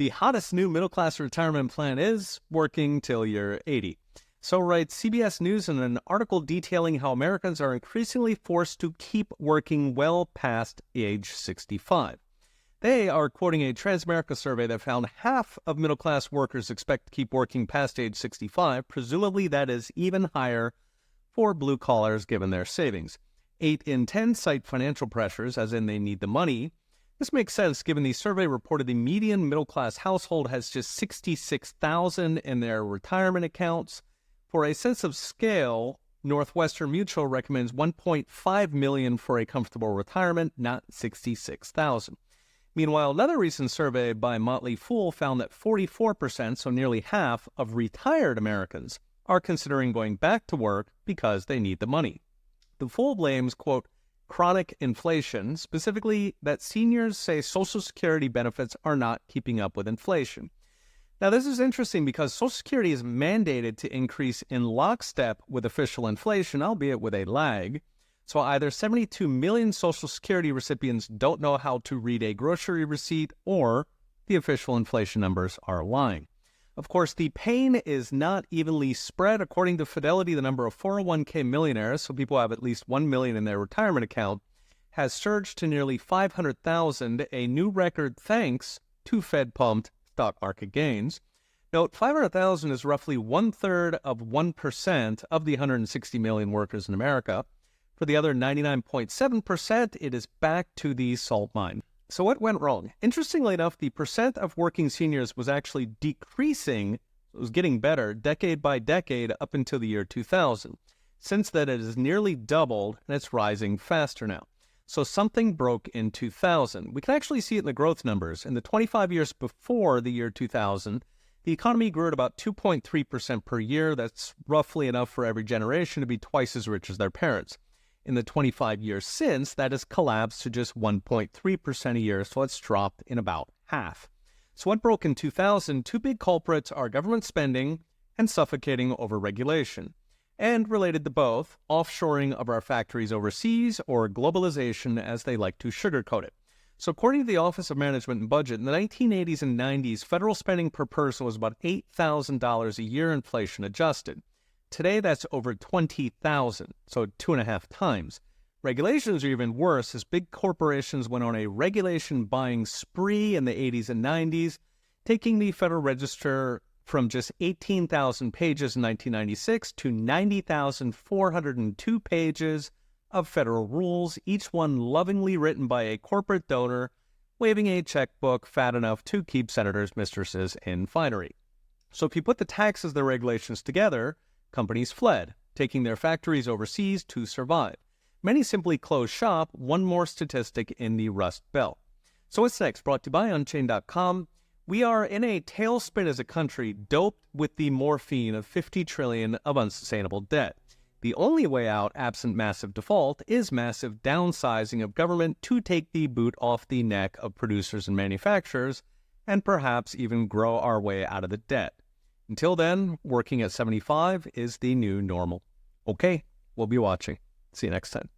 The hottest new middle-class retirement plan is working till you're 80. So writes CBS News in an article detailing how Americans are increasingly forced to keep working well past age 65. They are quoting a Transamerica survey that found half of middle-class workers expect to keep working past age 65. Presumably that is even higher for blue collars given their savings. 8 in 10 cite financial pressures, as in they need the money. This makes sense given the survey reported the median middle-class household has just $66,000 in their retirement accounts. For a sense of scale, Northwestern Mutual recommends $1.5 million for a comfortable retirement, not $66,000. Meanwhile, another recent survey by Motley Fool found that 44%, so nearly half, of retired Americans are considering going back to work because they need the money. The Fool blames, quote, chronic inflation, specifically that seniors say Social Security benefits are not keeping up with inflation. Now, this is interesting because Social Security is mandated to increase in lockstep with official inflation, albeit with a lag. So either 72 million Social Security recipients don't know how to read a grocery receipt, or the official inflation numbers are lying. Of course, the pain is not evenly spread. According to Fidelity, the number of 401k millionaires, so people who have at least $1 million in their retirement account, has surged to nearly 500,000, a new record thanks to Fed-pumped stock market gains. Note, 500,000 is roughly 1/3 of 1% of the 160 million workers in America. For the other 99.7%, it is back to the salt mine. So what went wrong? Interestingly enough, the percent of working seniors was actually decreasing. It was getting better decade by decade up until the year 2000. Since then, it has nearly doubled, and it's rising faster now. So something broke in 2000. We can actually see it in the growth numbers. In the 25 years before the year 2000, the economy grew at about 2.3% per year. That's roughly enough for every generation to be twice as rich as their parents. In the 25 years since, that has collapsed to just 1.3% a year, so it's dropped in about half. So what broke in 2000? Two big culprits are government spending and suffocating overregulation. And related to both, offshoring of our factories overseas, or globalization as they like to sugarcoat it. So according to the Office of Management and Budget, in the 1980s and 90s, federal spending per person was about $8,000 a year, inflation adjusted. Today, that's over $20,000, so 2.5 times. Regulations are even worse, as big corporations went on a regulation buying spree in the 80s and 90s, taking the Federal Register from just 18,000 pages in 1996 to 90,402 pages of federal rules, each one lovingly written by a corporate donor, waving a checkbook fat enough to keep senators' mistresses in finery. So if you put the taxes and the regulations together, companies fled, taking their factories overseas to survive. Many simply closed shop, one more statistic in the Rust Belt. So what's next? Brought to you by Unchained.com. We are in a tailspin as a country, doped with the morphine of $50 trillion of unsustainable debt. The only way out, absent massive default, is massive downsizing of government to take the boot off the neck of producers and manufacturers, and perhaps even grow our way out of the debt. Until then, working at 75 is the new normal. Okay, we'll be watching. See you next time.